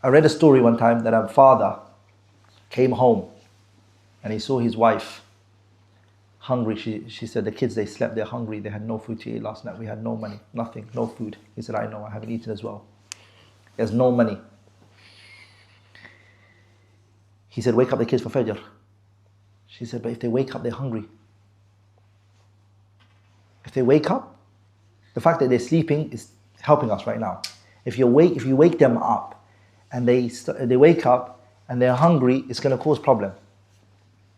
I read a story one time that a father came home and he saw his wife hungry. She said the kids, they slept, they're hungry, they had no food to eat last night. We had no money, nothing, no food. He said, I know, I haven't eaten as well. There's no money. He said, wake up the kids for Fajr. She said, but if they wake up, they're hungry. If they wake up, the fact that they're sleeping is helping us right now. If you wake them up and they wake up and they're hungry, it's going to cause problem.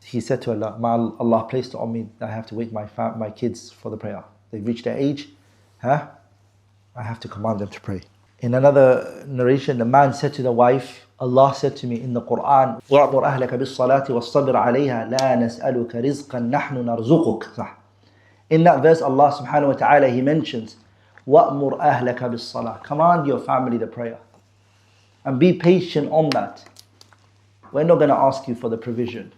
He said to Allah, Allah placed it on me that I have to wake my kids for the prayer. They've reached their age, I have to command them to pray. In another narration, the man said to the wife, Allah said to me in the Quran, وَأْمُرْ أَهْلَكَ بِالصَّلَاةِ وَالصَّبْرِ عَلَيْهَا لَا نَسْأَلُكَ رِزْقًا نَحْنُ نَرْزُقُكَ. In that verse, Allah subhanahu wa ta'ala, He mentions, وَأْمُرْ أَهْلَكَ بِالصَّلَاةِ. Command your family the prayer. And be patient on that. We're not going to ask you for the provision.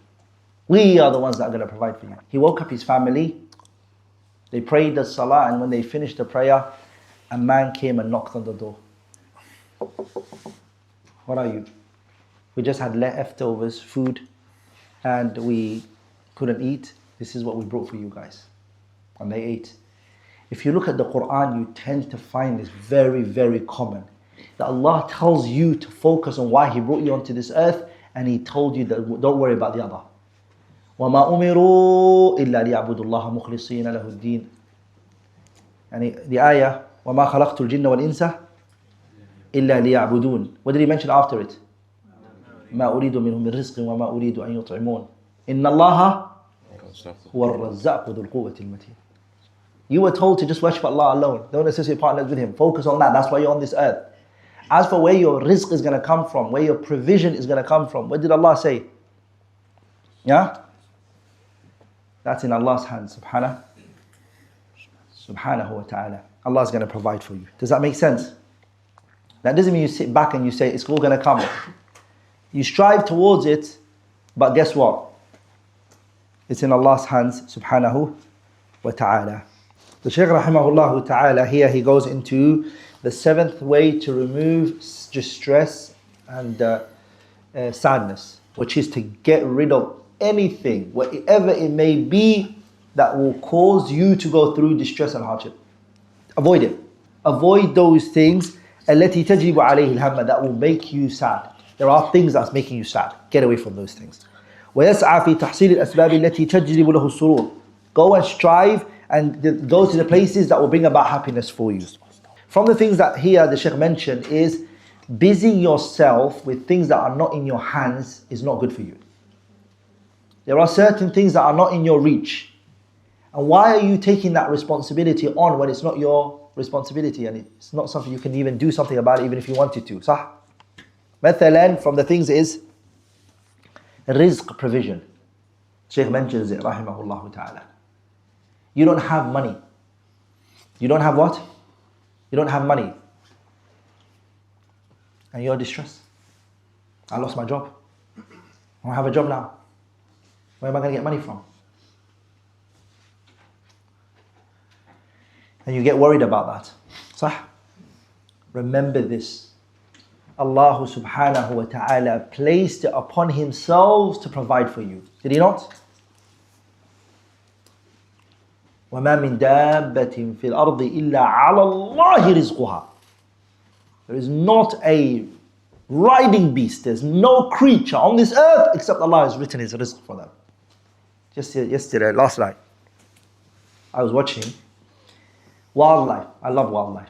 We are the ones that are going to provide for you. He woke up his family. They prayed the salah, and when they finished the prayer, a man came and knocked on the door. What are you? We just had leftovers, food, and we couldn't eat. This is what we brought for you guys. And they ate. If you look at the Quran, you tend to find this very, very common. That Allah tells you to focus on why He brought you onto this earth, and He told you that don't worry about the other. وَمَا أُمِرُوا إِلَّا لِيَعْبُدُوا اللَّهَ مُخْلِصِينَ لَهُ الدِّينَ. And the ayah, وَمَا خَلَقْتُ الْجِنَّ وَالْإِنسَ إِلَّا لِيَعْبُدُونَ. What did He mention after it? مَا أُرِيدُ مِنْهُمْ مِنْ رِزْقٍ وَمَا أُرِيدُ أَنْ يُطْعِمُونَ إِنَّ اللَّهَ هُوَ الرَّزَّاقُ ذُو الْقُوَّةِ الْمَتِينَ. You were told to just worship Allah alone. Don't associate partners with Him. Focus on that. That's why you're on this earth. As for where your rizq is going to come from, where your provision is going to come from, what did Allah say? Yeah? That's in Allah's hands, subhanahu wa ta'ala. Allah is going to provide for you. Does that make sense? That doesn't mean you sit back and you say, it's all going to come. You strive towards it, but guess what? It's in Allah's hands, subhanahu wa ta'ala. The Shaykh rahimahullah ta'ala, here he goes into the 7th way to remove distress and sadness, which is to get rid of anything, whatever it may be, that will cause you to go through distress and hardship. Avoid it. Avoid those things التي تجلب عليه الهم, that will make you sad. There are things that's making you sad. Get away from those things. ويسعى في تحصيل الأسباب التي تجلب له السرور. Go and strive and go to the places that will bring about happiness for you. From the things that here the Shaykh mentioned is busying yourself with things that are not in your hands is not good for you. There are certain things that are not in your reach. And why are you taking that responsibility on when it's not your responsibility and it's not something you can even do something about it even if you wanted to? Sah? Mathalan, from the things is rizq provision. Shaykh mentions it, rahimahullah ta'ala. You don't have money. You don't have what? You don't have money. And you're distressed. I lost my job. I don't have a job now. Where am I going to get money from? And you get worried about that. Sah? Remember this. Allah subhanahu wa ta'ala placed it upon Himself to provide for you. Did He not? وَمَا مِن دَابَّةٍ فِي الْأَرْضِ إِلَّا عَلَى اللَّهِ رِزْقُهَا. There is not a riding beast, there's no creature on this earth except Allah has written His rizq for them. Just yesterday, last night, I was watching wildlife. I love wildlife.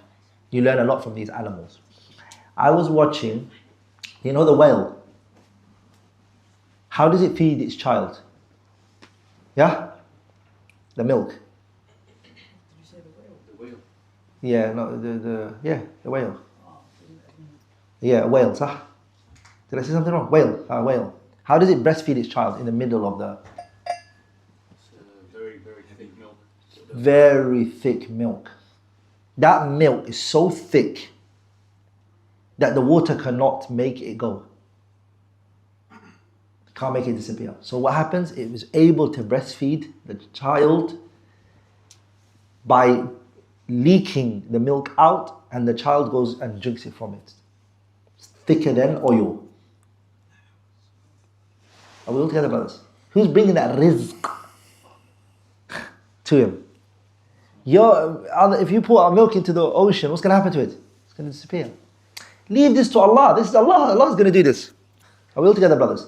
You learn a lot from these animals. I was watching, you know the whale? How does it feed its child? Yeah? The milk. Did you say the whale? Yeah, no, the whale. Yeah, a whale, sah? Did I say something wrong? Whale. How does it breastfeed its child in the middle of the... Very, very thick milk. Very thick milk. That milk is so thick that the water cannot make it go. Can't make it disappear. So what happens? It was able to breastfeed the child by leaking the milk out, and the child goes and drinks it from it. It's thicker than oil. Are we all together, brothers? Who's bringing that rizq to him? If you pour milk into the ocean, what's going to happen to it? It's going to disappear. Leave this to Allah. This is Allah. Allah's going to do this. Are we all together, brothers?